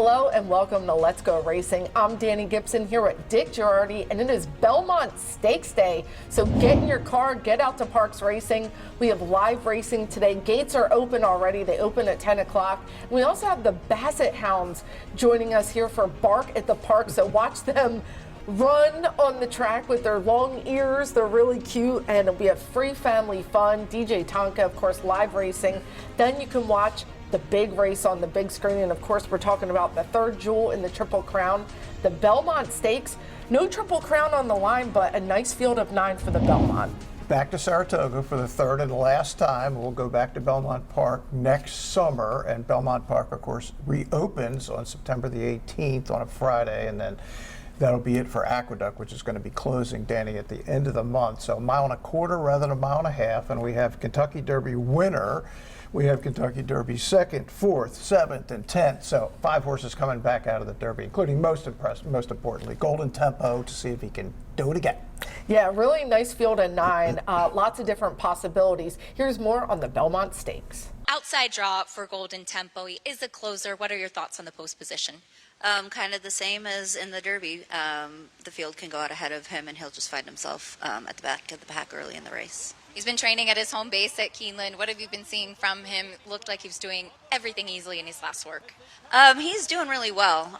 Hello and welcome to Let's Go Racing. I'm Dani Gibson here with Dick Jerardi, and it is Belmont Stakes Day. So get in your car, get out to Parx Racing. We have live racing today. Gates are open already. They open at 10 o'clock. We also have the Basset Hounds joining us here for Bark at the Park. So watch them run on the track with their long ears. They're really cute, and it'll be a free family fun. DJ Tonka, of course, live racing. Then you can watch the big race on the big screen, and of course we're talking about the third jewel in the Triple Crown, the Belmont Stakes. No Triple Crown on the line, but a nice field of 9 for the Belmont. Back to Saratoga for the third and last time. We'll go back to Belmont Park next summer, and Belmont Park, of course, reopens on September the 18th on a Friday, and then that'll be it for Aqueduct, which is going to be closing, Danny, at the end of the month. So 1.25 miles rather than 1.5 miles, and we have Kentucky Derby winner. We have Kentucky Derby second, 4th, 7th, and 10th. So 5 horses coming back out of the Derby, including most importantly, Golden Tempo, to see if he can do it again. Yeah, really nice field of 9. Lots of different possibilities. Here's more on the Belmont Stakes. Outside draw for Golden Tempo. He is a closer. What are your thoughts on the post position? Kind of the same as in the Derby. The field can go out ahead of him, and he'll just find himself at the back of the pack early in the race. He's been training at his home base at Keeneland. What have you been seeing from him? Looked like he was doing everything easily in his last work. He's doing really well.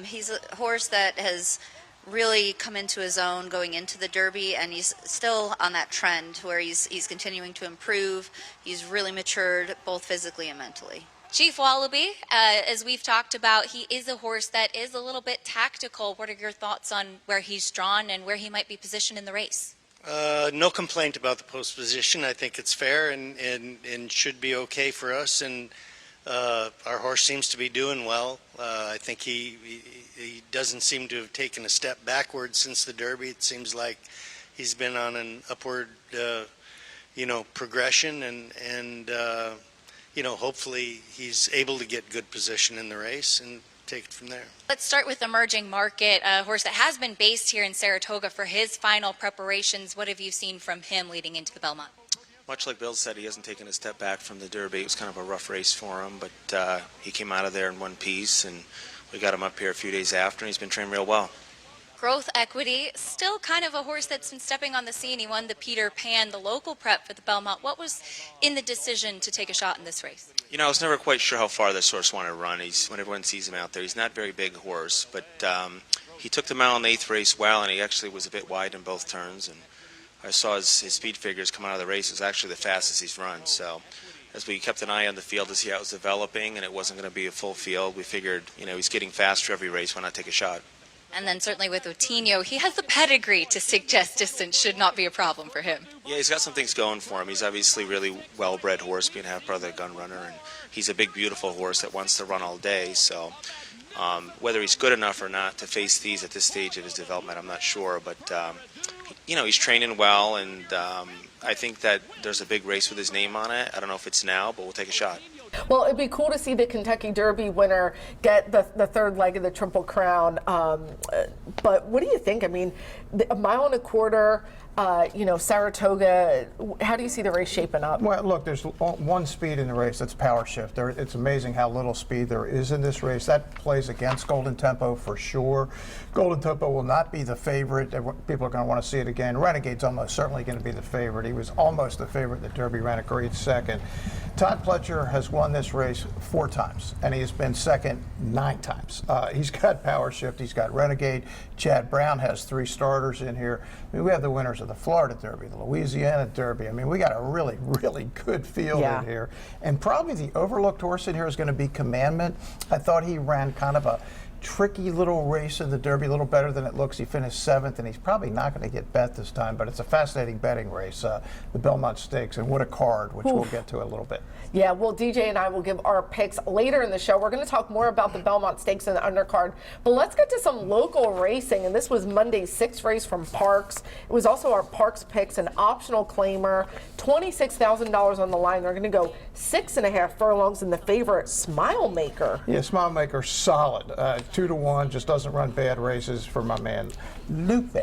He's a horse that has really come into his own going into the Derby, and he's still on that trend where he's continuing to improve. He's really matured both physically and mentally. Chief Wallaby, as we've talked about, he is a horse that is a little bit tactical. What are your thoughts on where he's drawn and where he might be positioned in the race? No complaint about the post position. I think it's fair and should be okay for us. And our horse seems to be doing well. I think he doesn't seem to have taken a step backwards since the Derby. It seems like he's been on an upward, progression, and hopefully he's able to get good position in the race and take it from there. Let's start with Emerging Market, a horse that has been based here in Saratoga for his final preparations. What have you seen from him leading into the Belmont? Much like Bill said, he hasn't taken a step back from the Derby. It was kind of a rough race for him, but he came out of there in one piece, and we got him up here a few days after, and he's been trained real well. Growth Equity, still kind of a horse that's been stepping on the scene. He won the Peter Pan, the local prep for the Belmont. What was in the decision to take a shot in this race? I was never quite sure how far this horse wanted to run. When everyone sees him out there, he's not a very big horse, but he took the mile in the 8th race well, and he actually was a bit wide in both turns. And I saw his speed figures come out of the race. It was actually the fastest he's run. So as we kept an eye on the field to see how it was developing, and it wasn't going to be a full field, we figured, he's getting faster every race. Why not take a shot? And then certainly with Otinho, he has the pedigree to suggest distance should not be a problem for him. Yeah, he's got some things going for him. He's obviously really well-bred horse, being half brother gun runner, and he's a big, beautiful horse that wants to run all day. So whether he's good enough or not to face these at this stage of his development, I'm not sure. But he's training well, and I think that there's a big race with his name on it. I don't know if it's now, but we'll take a shot. Well, it'd be cool to see the Kentucky Derby winner get the third leg of the Triple Crown. But what do you think? I mean, 1.25 miles, Saratoga, how do you see the race shaping up? Well, look, there's one speed in the race, that's power shift. It's amazing how little speed there is in this race. That plays against Golden Tempo for sure. Golden Tempo will not be the favorite. People are going to want to see it again. Renegade's almost certainly going to be the favorite. He was almost the favorite. The Derby ran a great second. Todd Pletcher has won this race 4 times, and he has been second 9 times. He's got power shift. He's got Renegade. Chad Brown has 3 starters in here. I mean, we have the winners of the Florida Derby, the Louisiana Derby. I mean, we got a really, really good field in here. And probably the overlooked horse in here is going to be Commandment. I thought he ran kind of a tricky little race in the Derby, a little better than it looks. He finished 7th, and he's probably not going to get bet this time, but it's a fascinating betting race, the Belmont Stakes, and what a card, which we'll get to a little bit. Yeah, well, DJ and I will give our picks later in the show. We're going to talk more about the Belmont Stakes and the undercard, but let's get to some local racing, and this was Monday's 6th race from Parx. It was also our Parx picks, an optional claimer, $26,000 on the line. They're going to go 6.5 furlongs in the favorite, Smile Maker. Yeah, Smile Maker, solid. 2-1, just doesn't run bad races for my man Lupe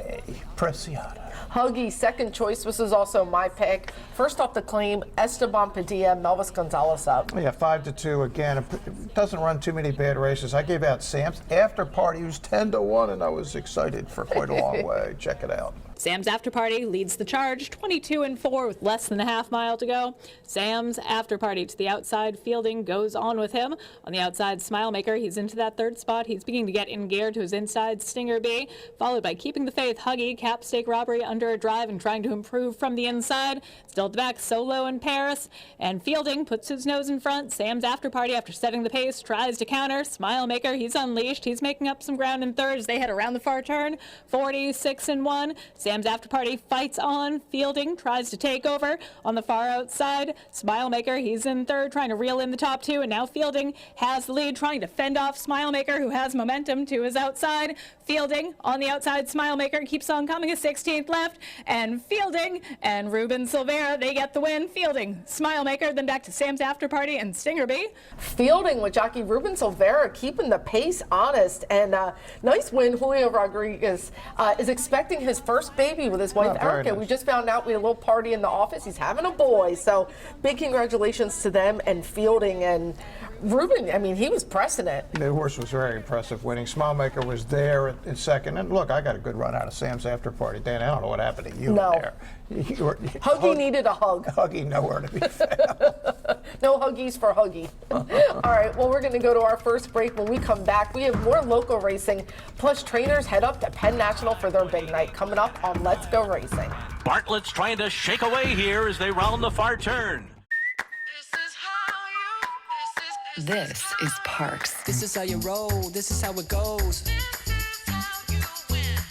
Preciado. Huggy, second choice. This is also my pick. First off the claim, Esteban Padilla, Melvis Gonzalez up. Yeah, 5-2 again. It doesn't run too many bad races. I gave out Sam's After Party, who's 10-1, and I was excited for quite a long way. Check it out. Sam's After Party leads the charge, 22-4 with less than a half mile to go. Sam's After Party to the outside. Fielding goes on with him. On the outside, Smile Maker. He's into that third spot. He's beginning to get in gear to his inside. Stinger B, followed by Keeping the Faith. Huggy, Cap Stake Robbery under a drive and trying to improve from the inside. Still at the back, Solo and Paris. And Fielding puts his nose in front. Sam's After Party, after setting the pace, tries to counter. Smile Maker, he's unleashed. He's making up some ground in third as they head around the far turn. 46-1. Sam's After Party fights on. Fielding tries to take over on the far outside. Smile Maker, he's in third, trying to reel in the top two, and now Fielding has the lead, trying to fend off Smile Maker, who has momentum to his outside. Fielding on the outside, Smile Maker keeps on coming, a 16th left, and Fielding and Ruben Silvera, they get the win. Fielding, Smile Maker, then back to Sam's After Party and Stinger B. Fielding with jockey Ruben Silvera keeping the pace honest, and nice win. Julio Rodriguez is expecting his first baby with his wife Erica. Nice. We just found out we had a little party in the office. He's having a boy, so big congratulations to them and Fielding. And Ruben, I mean, he was pressing it. The horse was very impressive winning. Smile Maker was there in second. And look, I got a good run out of Sam's After Party. Dan, I don't know what happened to you No. in there. Huggy needed a hug. Huggy nowhere to be found. No huggies for Huggy. All right, well, we're going to go to our first break. When we come back, we have more local racing, plus trainers head up to Penn National for their big night coming up on Let's Go Racing. Bartlett's trying to shake away here as they round the far turn. This is Parx. This is how you roll, this is how it goes.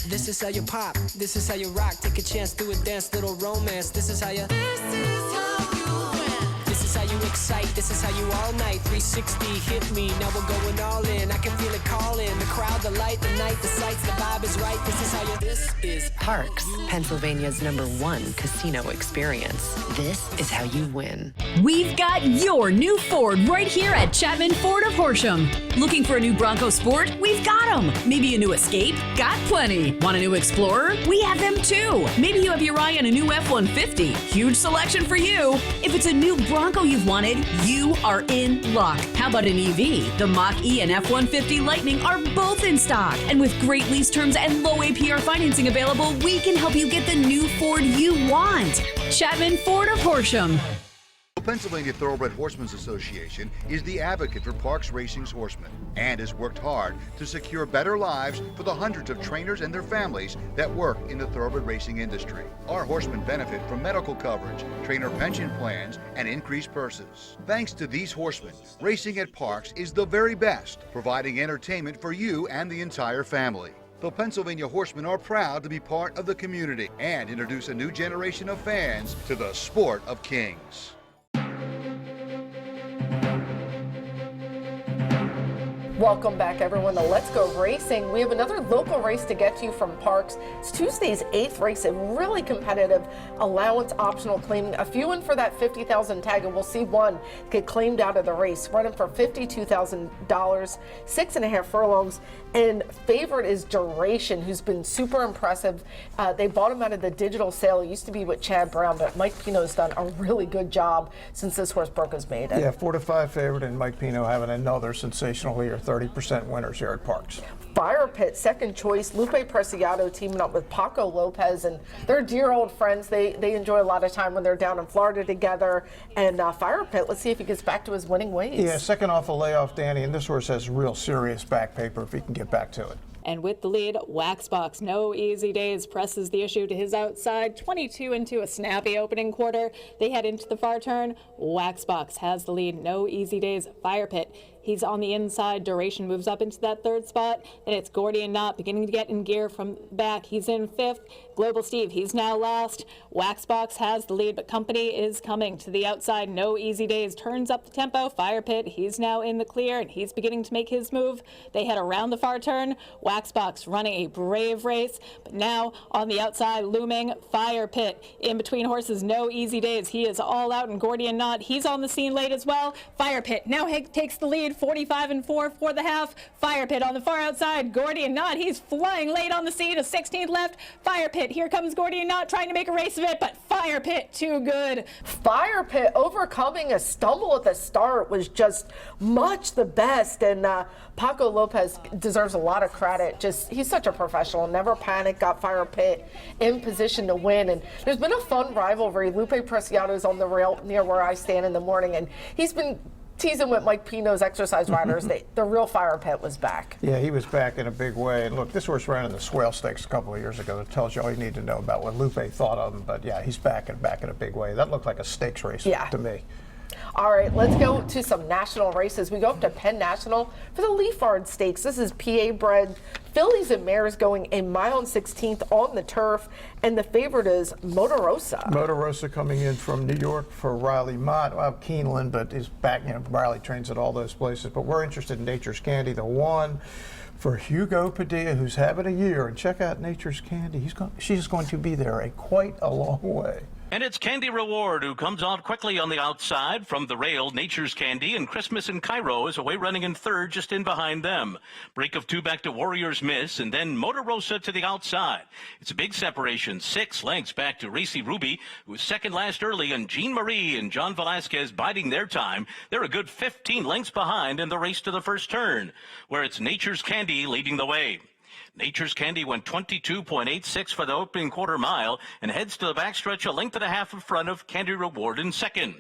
This is how you pop, this is how you rock. Take a chance, do a dance, little romance. This is how you. This is how you win. This is how you excite, this is how you all night. 360 hit me, now we're going all in. I can feel it calling, the crowd, the light, the night, the sights, the vibe is right. This is how you. This is Parx, Pennsylvania's #1 casino experience. This is how you win. We've got your new Ford right here at Chapman Ford of Horsham. Looking for a new Bronco Sport? We've got them. Maybe a new Escape? Got plenty. Want a new Explorer? We have them too. Maybe you have your eye on a new F-150. Huge selection for you. If it's a new Bronco you've wanted, you are in luck. How about an EV? The Mach-E and F-150 Lightning are both in stock. And with great lease terms and low APR financing available, we can help you get the new Ford you want. Chapman Ford of Horsham. The Pennsylvania Thoroughbred Horsemen's Association is the advocate for Parx Racing's horsemen and has worked hard to secure better lives for the hundreds of trainers and their families that work in the thoroughbred racing industry. Our horsemen benefit from medical coverage, trainer pension plans, and increased purses. Thanks to these horsemen, racing at Parx is the very best, providing entertainment for you and the entire family. The Pennsylvania Horsemen are proud to be part of the community and introduce a new generation of fans to the sport of kings. Welcome back, everyone, to Let's Go Racing. We have another local race to get to you from Parx. It's Tuesday's 8th race, a really competitive allowance optional claiming a few in for that $50,000 tag, and we'll see one get claimed out of the race, running for $52,000, 6.5 furlongs. And favorite is Duration, who's been super impressive. They bought him out of the digital sale. It used to be with Chad Brown, but Mike Pino's done a really good job since this horse broke his maiden. Yeah, 4-5 favorite, and Mike Pino having another sensational year. 30% winners here at Parx. Fire Pit, second choice. Lupe Preciado teaming up with Paco Lopez, and they're dear old friends. They enjoy a lot of time when they're down in Florida together. And Fire Pit, let's see if he gets back to his winning ways. Yeah, second off a layoff, Danny, and this horse has real serious back paper if he can get back to it. And with the lead, Waxbox, no easy days, presses the issue to his outside, 22 into a snappy opening quarter. They head into the far turn. Waxbox has the lead, no easy days. Fire Pit, he's on the inside. Duration moves up into that third spot. And it's Gordian Knot beginning to get in gear from back. He's in fifth. Global Steve, he's now last. Waxbox has the lead, but Company is coming to the outside. No easy days, turns up the tempo. Fire Pit, he's now in the clear, and he's beginning to make his move. They head around the far turn. Waxbox running a brave race, but now on the outside, looming Fire Pit. In between horses, no easy days. He is all out, and Gordian Knot, he's on the scene late as well. Fire Pit now takes the lead. lead, 45-4 for the half. Fire Pit on the far outside. Gordian Knot, he's flying late on the scene. A 16th left. Fire Pit, here comes Gordian Knot trying to make a race of it, but Fire Pit too good. Fire Pit overcoming a stumble at the start was just much the best, and Paco Lopez deserves a lot of credit. Just, he's such a professional, never panicked, got Fire Pit in position to win. And there's been a fun rivalry. Lupe Preciado's on the rail near where I stand in the morning, and he's been teasing with Mike Pino's exercise riders. The real Fire Pit was back. Yeah, he was back in a big way. And look, this horse ran in the Swale Stakes a couple of years ago. That tells you all you need to know about what Lupe thought of him. But yeah, he's back in a big way. That looked like a stakes race to me. All right, let's go to some national races. We go up to Penn National for the Leafard Stakes. This is PA bred fillies and mares going a mile and 16th on the turf, and the favorite is Motor-Rosa. Motor-Rosa coming in from New York for Riley Mott. Well, Keeneland, but is back. You know, Riley trains at all those places. But we're interested in Nature's Candy, the one for Hugo Padilla, who's having a year. And check out Nature's Candy. She's going to be there quite a long way. And it's Candy Reward, who comes out quickly on the outside from the rail. Nature's Candy and Christmas in Cairo is away running in third, just in behind them. Break of two back to Warriors Miss, and then Motor-Rosa to the outside. It's a big separation, 6 lengths back to Racy Ruby, who was second last early, and Jean Marie and John Velasquez biding their time. They're a good 15 lengths behind in the race to the first turn, where it's Nature's Candy leading the way. Nature's Candy went 22.86 for the opening quarter mile and heads to the backstretch a length and a half in front of Candy Reward in second.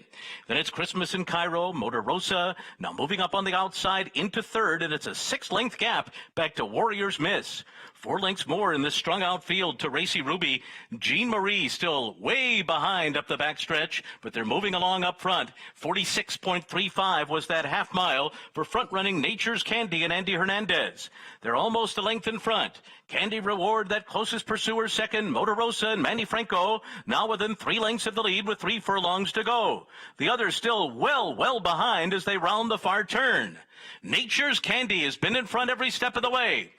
Then it's Christmas in Cairo, Motor-Rosa, now moving up on the outside into third, and it's a 6-length gap back to Warriors Miss. 4 lengths more in this strung out field to Racy Ruby. Jean Marie still way behind up the backstretch, but they're moving along up front. 46.35 was that half mile for front-running Nature's Candy and Andy Hernandez. They're almost a length in front. Candy Reward, that closest pursuer, second. Motor-Rosa and Manny Franco now within 3 lengths of the lead with 3 furlongs to go. The others still well behind as they round the far turn. Nature's Candy has been in front every step of the way.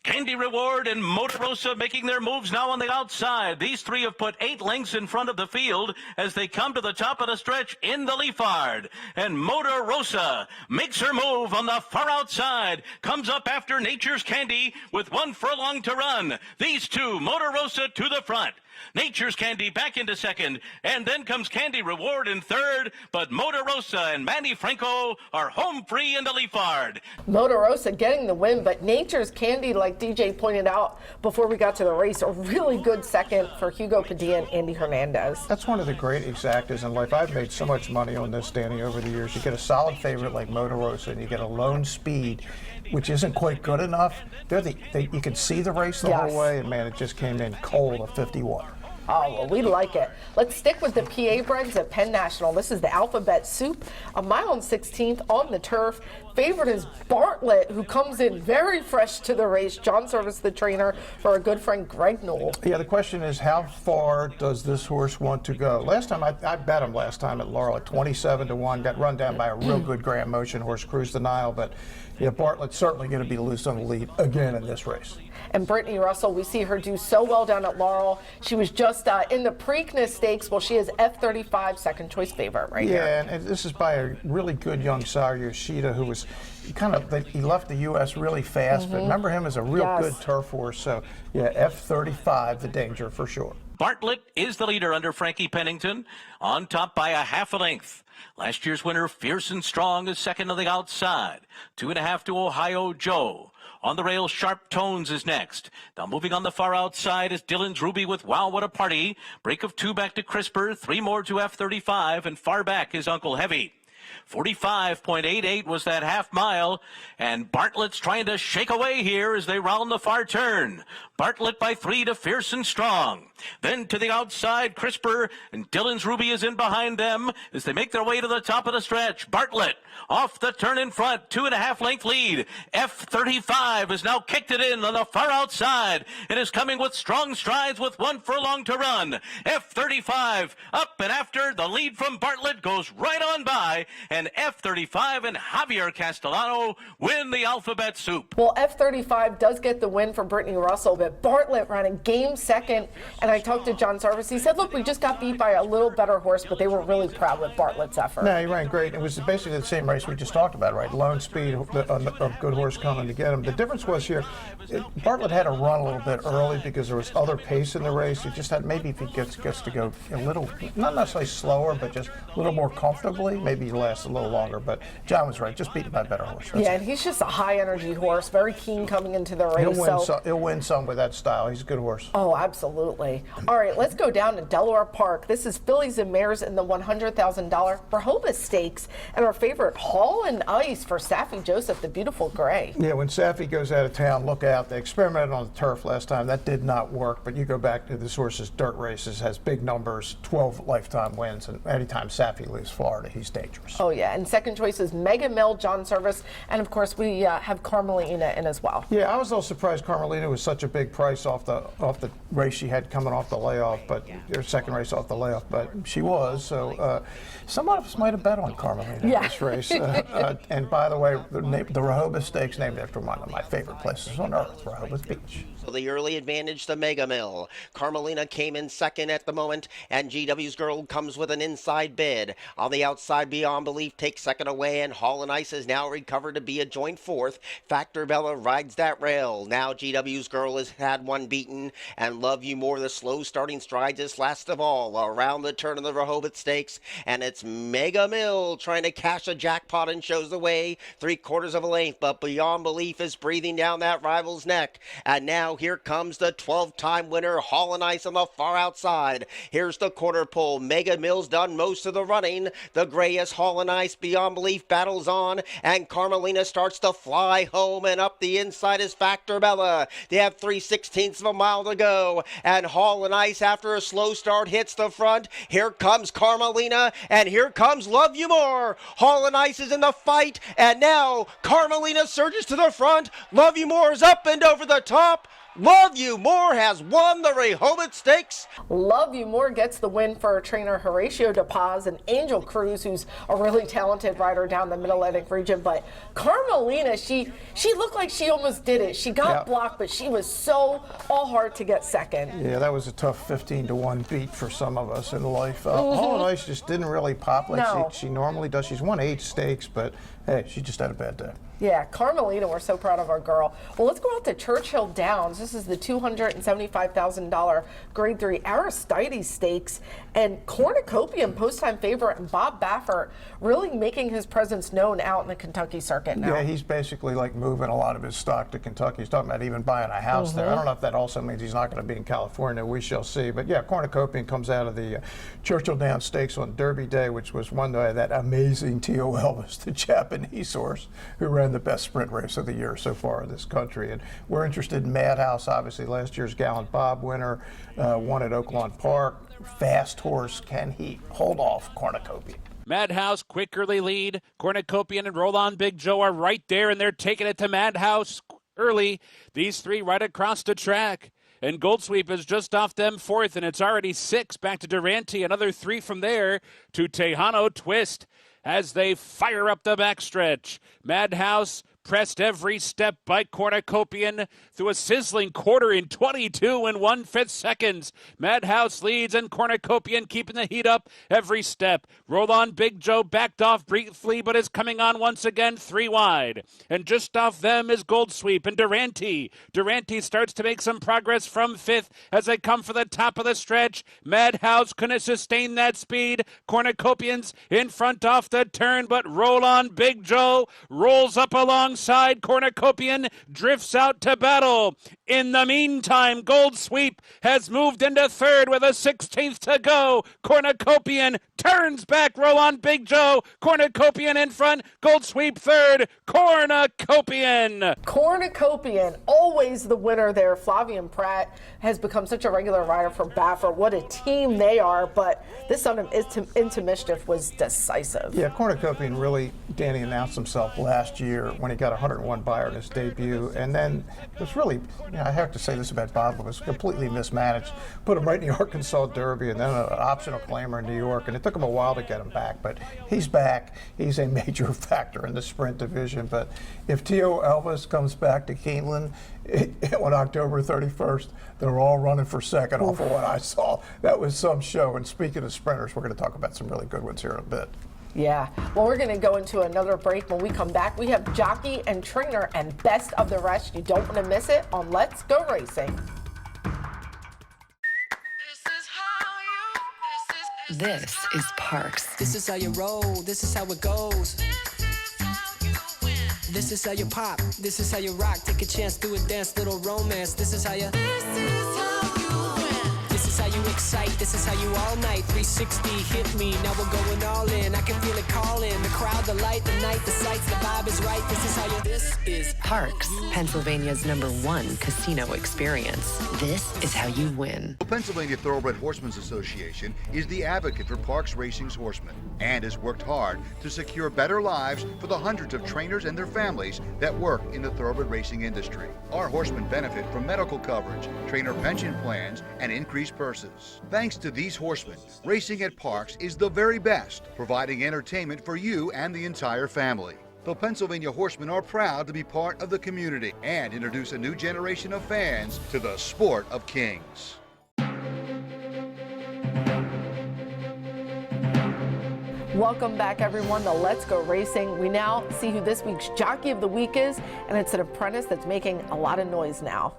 Candy Reward and Motor-Rosa making their moves now on the outside. These 3 have put 8 lengths in front of the field as they come to the top of the stretch in the Leafard. And Motor-Rosa makes her move on the far outside. Comes up after Nature's Candy with 1 furlong to run. These 2, Motor-Rosa to the front. Nature's Candy back into second, and then comes Candy Reward in third, but Motor-Rosa and Manny Franco are home free in the Leafard. Motor-Rosa getting the win, but Nature's Candy, like DJ pointed out before we got to the race, a really good second for Hugo Padilla and Andy Hernandez. That's one of the great exactas in life. I've made so much money on this, Danny, over the years. You get a solid favorite like Motor-Rosa, and you get a lone speed, which isn't quite good enough. You can see the race the whole way, and man, it just came in cold at 51. Oh, well, we like it. Let's stick with the PA breds at Penn National. This is the Alphabet Soup, a mile and 16th on the turf. Favorite is Bartlett, who comes in very fresh to the race. John Service, the trainer, for our good friend Greg Newell. Yeah, the question is, how far does this horse want to go? Last time, I bet him last time at Laurel at 27-1. Got run down by a real good Grand Motion horse, Cruise the Nile. But yeah, Bartlett's certainly going to be loose on the lead again in this race. And Brittany Russell, we see her do so well down at Laurel. She was just in the Preakness Stakes. Well, she is F35 second choice favorite right here. Yeah, and this is by a really good young sire, Yoshida, who was he left the U.S. really fast, but remember him as a real good turf horse. So, yeah, F35, the danger for sure. Bartlett is the leader under Frankie Pennington, on top by a half a length. Last year's winner, Fierce and Strong, is second on the outside. 2.5 to Ohio Joe. On the rail, Sharp Tones is next. Now moving on the far outside is Dylan's Ruby with Wow What a Party. Break of 2 back to Crisper, 3 more to F35, and far back is Uncle Heavy. 45.88 was that half mile, and Bartlett's trying to shake away here as they round the far turn. Bartlett by 3 to Fierce and Strong. Then to the outside, Crisper, and Dylan's Ruby is in behind them as they make their way to the top of the stretch. Bartlett off the turn in front, 2.5 length lead. F35 has now kicked it in on the far outside and is coming with strong strides with 1 furlong to run. F35 up and after, the lead from Bartlett goes right on by, and F35 and Javier Castellano win the Alphabet Soup. Well, F35 does get the win for Brittany Russell, but Bartlett ran a game second, and I talked to John Sarvis. He said, look, we just got beat by a little better horse, but they were really proud with Bartlett's effort. No, he ran great. It was basically the same race we just talked about, right? Lone speed, a good horse coming to get him. The difference was here, Bartlett had to run a little bit early because there was other pace in the race. He just had, maybe if he gets to go a little, not necessarily slower, but just a little more comfortably, maybe he lasts a little longer. But John was right, just beaten by a better horse. Yeah, and he's just a high-energy horse, very keen coming into the race. He'll win some with that style. He's a good horse. Oh, absolutely. All right, let's go down to Delaware Park. This is fillies and mares in the $100,000 Rehoboth Stakes, and our favorite Hall and Ice for Saffie Joseph, the beautiful gray. Yeah, when Saffie goes out of town, look out. They experimented on the turf last time. That did not work, but you go back to this horse's dirt races, has big numbers, 12 lifetime wins, and anytime Saffie leaves Florida, he's dangerous. Oh, yeah, and second choice is Mega Mill, John Service, and of course we have Carmelina in as well. Yeah, I was a little surprised Carmelina was such a big price off the race she had coming off the layoff, but her second race off the layoff, but she was. So some of us might have bet on Carmelina in this race. And by the way, the Rehoboth Stakes named after one of my favorite places on earth, Rehoboth Beach. The early advantage to Mega Mill. Carmelina came in second at the moment, and GW's Girl comes with an inside bid. On the outside, Beyond Belief takes second away, and Hall and Ice is now recovered to be a joint fourth. Factor Bella rides that rail. Now GW's Girl has had one beaten, and Love You More, the slow starting strides is last of all around the turn of the Rehoboth Stakes, and it's Mega Mill trying to cash a jackpot and shows the way 3/4 of a length, but Beyond Belief is breathing down that rival's neck. And now here comes the 12-time winner, Hall and Ice on the far outside. Here's the quarter pole. Mega Mill's done most of the running. The gray is Hall and Ice. Beyond Belief battles on, and Carmelina starts to fly home, and up the inside is Factor Bella. They have 3/16 of a mile to go, and Hall and Ice, after a slow start, hits the front. Here comes Carmelina, and here comes Love You More. Hall and Ice is in the fight, and now Carmelina surges to the front. Love You More is up and over the top. Love You More has won the Rehoboth Stakes. Love You More gets the win for trainer Horatio De Paz and Angel Cruz, who's a really talented rider down the Mid-Atlantic region. But Carmelina, she looked like she almost did it. She got blocked, but she was so all heart to get second. Yeah, that was a tough 15-1 beat for some of us in life. Hall and Ice just didn't really pop like she normally does. She's won 8 stakes, but hey, she just had a bad day. Yeah, Carmelina, we're so proud of our girl. Well, let's go out to Churchill Downs. This is the $275,000 Grade 3 Aristides Stakes, and Cornucopian post-time favorite and Bob Baffert really making his presence known out in the Kentucky circuit now. Yeah, he's basically like moving a lot of his stock to Kentucky. He's talking about even buying a house there. I don't know if that also means he's not going to be in California. We shall see. But yeah, Cornucopian comes out of the Churchill Downs Stakes on Derby Day, which was won by that amazing T.O. Elvis, the Japanese horse who ran the best sprint race of the year so far in this country. And we're interested in Madhouse, obviously last year's Gallant Bob winner, won at Oaklawn Park. Fast horse, can he hold off Cornucopian? Madhouse, quick early lead. Cornucopian and Roll On Big Joe are right there, and they're taking it to Madhouse early. These three right across the track. And Goldsweep is just off them fourth, and it's already 6 back to Durante. Another 3 from there to Tejano Twist as they fire up the backstretch. Madhouse pressed every step by Cornucopian through a sizzling quarter in 22 and 1/5 seconds. Madhouse leads, and Cornucopian keeping the heat up every step. Roll On Big Joe backed off briefly, but is coming on once again 3 wide. And just off them is Goldsweep and Durante. Durante starts to make some progress from 5th as they come for the top of the stretch. Madhouse couldn't sustain that speed. Cornucopian's in front off the turn, but Roll On Big Joe rolls up alongside Cornucopian, drifts out to battle. In the meantime, Goldsweep has moved into 3rd with a 16th to go. Cornucopian turns back. Roll On Big Joe. Cornucopian in front. Goldsweep 3rd. Cornucopian. Cornucopian, always the winner there. Flavian Pratt has become such a regular rider for Baffert. What a team they are, but this on him into mischief was decisive. Yeah, Cornucopian really, Danny announced himself last year when he got 101 Beyer in his debut, and then was really I have to say this about Bob, it was completely mismanaged. Put him right in the Arkansas Derby and then an optional claimer in New York, and it took him a while to get him back, but he's back. He's a major factor in the sprint division, but if Tio Elvis comes back to Keeneland on October 31st, they're all running for second off of what I saw. That was some show, and speaking of sprinters, we're going to talk about some really good ones here in a bit. Yeah, well, we're going to go into another break. When we come back, we have jockey and trainer and best of the rest. You don't want to miss it on Let's Go Racing. This is Parx. This is how you roll, this is how it goes. This is how you pop, this is how you rock. Take a chance, do a dance, little romance. This is how you. This is how you excite, this is how you all night. 360 hit me, now we're going all in. I can feel it calling, the crowd, the light, the night, the sights, the vibe is right. This is how you. This is Parx, Pennsylvania's #1 casino experience. This is how you win. The Pennsylvania Thoroughbred Horsemen's Association is the advocate for Parx Racing's horsemen and has worked hard to secure better lives for the hundreds of trainers and their families that work in the thoroughbred racing industry. Our horsemen benefit from medical coverage, trainer pension plans, and increased purses. Thanks to these horsemen, racing at Parx is the very best, providing entertainment for you and the entire family. The Pennsylvania horsemen are proud to be part of the community and introduce a new generation of fans to the sport of kings. Welcome back, everyone, to Let's Go Racing. We now see who this week's Jockey of the Week is, and it's an apprentice that's making a lot of noise now.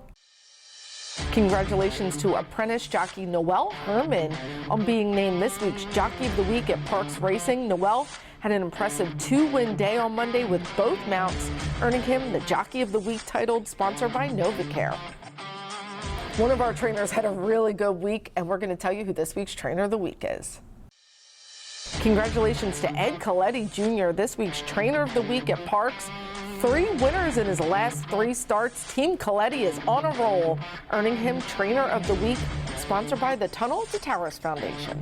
Congratulations to apprentice jockey Noel Herman on being named this week's Jockey of the Week at Parx Racing. Noel had an impressive 2-win day on Monday with both mounts, earning him the Jockey of the Week title, sponsored by NovaCare. One of our trainers had a really good week, and we're going to tell you who this week's Trainer of the Week is. Congratulations to Ed Coletti Jr., this week's Trainer of the Week at Parx. 3 winners in his last 3 starts. Team Coletti is on a roll, earning him Trainer of the Week, sponsored by the Tunnel to Towers Foundation.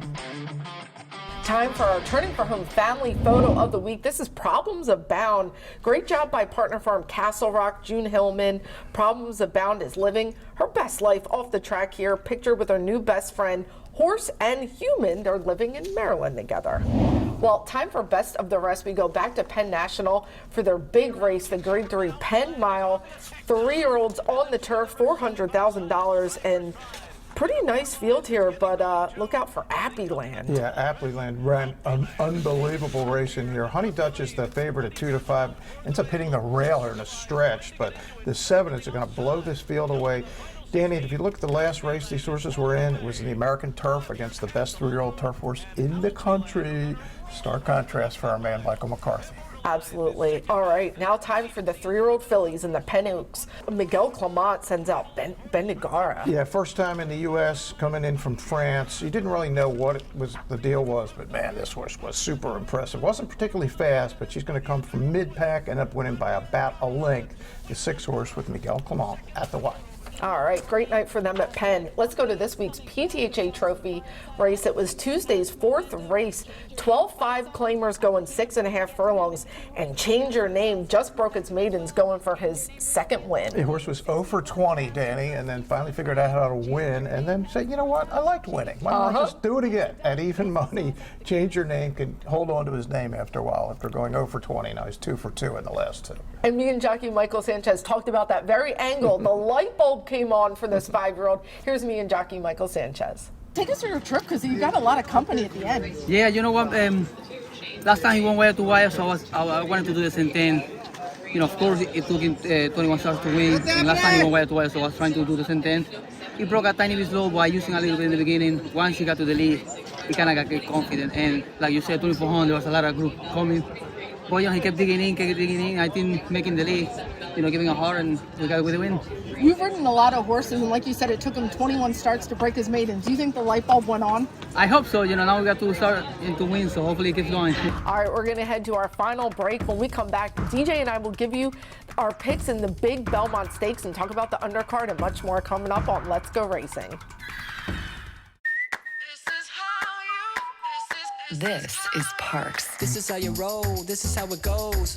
Time for our Turning for Home Family Photo of the Week. This is Problems Abound. Great job by partner firm Castle Rock, June Hillman. Problems Abound is living her best life off the track here, pictured with her new best friend, horse and human. They're living in Maryland together. Well, time for best of the rest. We go back to Penn National for their big race, the Grade 3 Penn Mile. 3-year-olds on the turf, $400,000, and pretty nice field here, but look out for Appyland. Yeah, Appyland ran an unbelievable race in here. Honey Dutch is the favorite at 2-5. Ends up hitting the rail here in a stretch, but the 7s are going to blow this field away. Danny, if you look at the last race these horses were in, it was in the American Turf against the best 3-year-old turf horse in the country. Stark contrast for our man, Michael McCarthy. Absolutely. All right, now time for the 3-year-old fillies in the Penn Oaks. Miguel Clement sends out Bendigara. Yeah, first time in the U.S., coming in from France. He didn't really know what the deal was, but man, this horse was super impressive. Wasn't particularly fast, but she's going to come from mid-pack, end up winning by about a length. The 6 horse with Miguel Clement at the white. All right, great night for them at Penn. Let's go to this week's PTHA Trophy race. It was Tuesday's 4th race. 12-5 claimers going 6.5 furlongs, and Change Your Name just broke its maidens, going for his 2nd win. The horse was 0 for 20, Danny, and then finally figured out how to win, and then said, you know what, I liked winning. Why not just do it again? At even money, Change Your Name can hold on to his name after a while, after going 0 for 20. Now he's 2 for 2 in the last 2. And me and jockey Michael Sanchez talked about that very angle. The light bulb came on for this 5-year-old. Here's me and jockey Michael Sanchez. Take us through your trip, because you got a lot of company at the end. Yeah, you know what? Last time he won wire to wire, so I wanted to do the same thing. You know, of course, it took him 21 starts to win. And last time he won wire to wire, so I was trying to do the same thing. He broke a tiny bit slow by using a little bit in the beginning. Once he got to the lead, he kind of got confident. And like you said, 2400, there was a lot of group coming. But you know, he kept digging in. I think making the lead, you know, giving a hard, and we got with the win. You've ridden a lot of horses, and like you said, it took him 21 starts to break his maidens. Do you think the light bulb went on? I hope so. You know, now we got to start and to win, so hopefully it keeps going. All right, we're going to head to our final break. When we come back, DJ and I will give you our picks in the big Belmont Stakes and talk about the undercard and much more coming up on Let's Go Racing. This is Parx. This is how you roll, this is how it goes.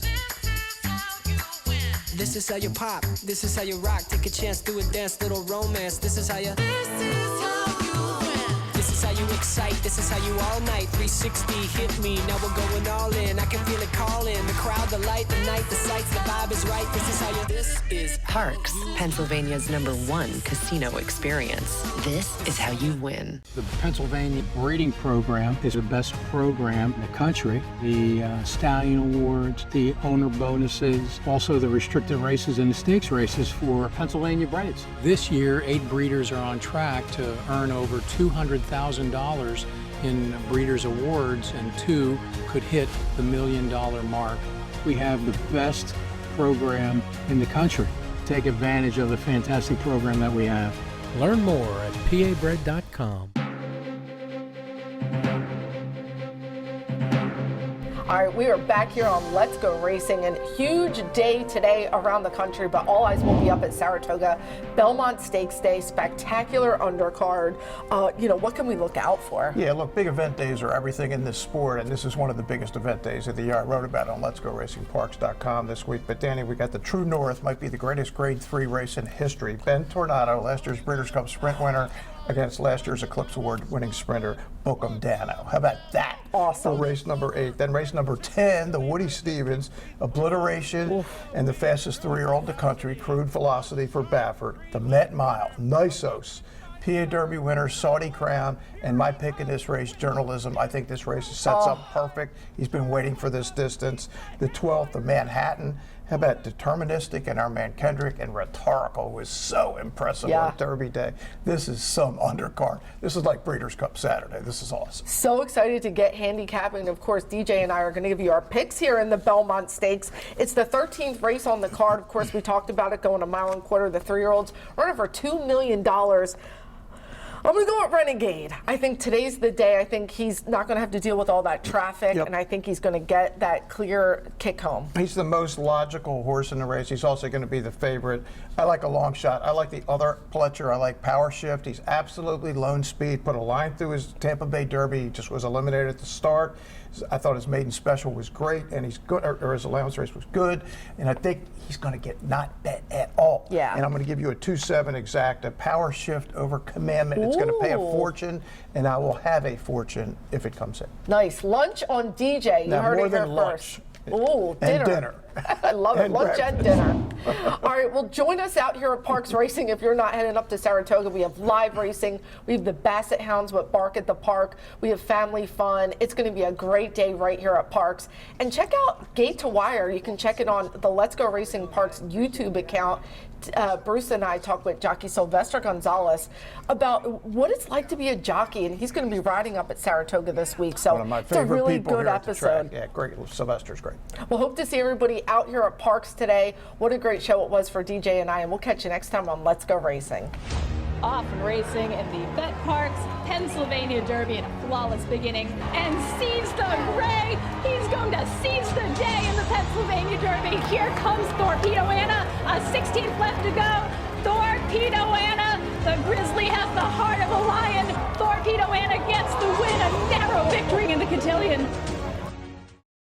This is how you pop, this is how you rock. Take a chance, do a dance, little romance. This is how you. This is how you win. This is how you excite, this is how you all night. 360 hit me, now we're going all in. I can feel it calling, the crowd, the light, the night, the sights, the vibe is right. This is how you. This is Parx, Pennsylvania's #1 casino experience. This is how you win. The Pennsylvania breeding program is the best program in the country. The Stallion Awards, the owner bonuses, also the restricted races and the stakes races for Pennsylvania breds. This year, 8 breeders are on track to earn over $200,000 in Breeders' Awards, and 2 could hit the $1 million mark. We have the best program in the country. Take advantage of the fantastic program that we have. Learn more at pabred.com. All right, we are back here on Let's Go Racing, and huge day today around the country, but all eyes will be up at Saratoga. Belmont Stakes Day, spectacular undercard. What can we look out for? Yeah, look, big event days are everything in this sport, and this is one of the biggest event days of the year. I wrote about it on letsgoracingparx.com this week. But Danny, we got the True North, might be the greatest Grade 3 race in history. Ben Tornado, last year's Breeders' Cup Sprint winner, against last year's Eclipse Award winning sprinter, Bookham Dano. How about that? Awesome. For race number 8. Then race number 10, the Woody Stevens, Obliteration, Oof. And the fastest 3-year-old in the country, Crude Velocity for Baffert, the Penn Mile, Nisos, PA Derby winner, Saudi Crown, and my pick in this race, Journalism. I think this race sets up perfect. He's been waiting for this distance. The 12th, the Manhattan. How about Deterministic and our man Kendrick, and Rhetorical was so impressive on Derby Day. This is some undercard. This is like Breeders' Cup Saturday. This is awesome. So excited to get handicapping. Of course, DJ and I are going to give you our picks here in the Belmont Stakes. It's the 13th race on the card. Of course, we talked about it going a mile and a quarter. The 3-year-olds running for $2 million. I'm going to go with Renegade. I think today's the day. I think he's not going to have to deal with all that traffic, and I think he's going to get that clear kick home. He's the most logical horse in the race. He's also going to be the favorite. I like a long shot. I like the other Pletcher. I like Power Shift. He's absolutely lone speed. Put a line through his Tampa Bay Derby. He just was eliminated at the start. I thought his maiden special was great, and he's good, or his allowance race was good, and I think he's going to get not bet at all. Yeah. And I'm going to give you a 2-7 exact, a Power Shift over Commandment. It's going to pay a fortune, and I will have a fortune if it comes in. Nice. Lunch on DJ. You now, heard more it here than first. Lunch. Ooh, dinner. And dinner. I love it. Lunch and dinner. All right, well, join us out here at Parx Racing if you're not heading up to Saratoga. We have live racing. We have the Basset Hounds with Bark at the Park. We have family fun. It's going to be a great day right here at Parx. And check out Gate to Wire. You can check it on the Let's Go Racing Parx YouTube account. Bruce and I talked with jockey Sylvester Gonzalez about what it's like to be a jockey, and he's going to be riding up at Saratoga this week. So one of my it's a favorite really people good here at the episode. track. Yeah, great. Sylvester's great. We'll hope to see everybody out here at Parx today. What a great show it was for DJ and I, and we'll catch you next time on Let's Go Racing. Off and racing in the Bet Parx Pennsylvania Derby in a flawless beginning, and seize the gray. He's going to seize the day in the Pennsylvania Derby. Here comes Torpedo Anna, a 16th left to go. Torpedo Anna, the Grizzly has the heart of a lion. Torpedo Anna gets the win, a narrow victory in the cotillion.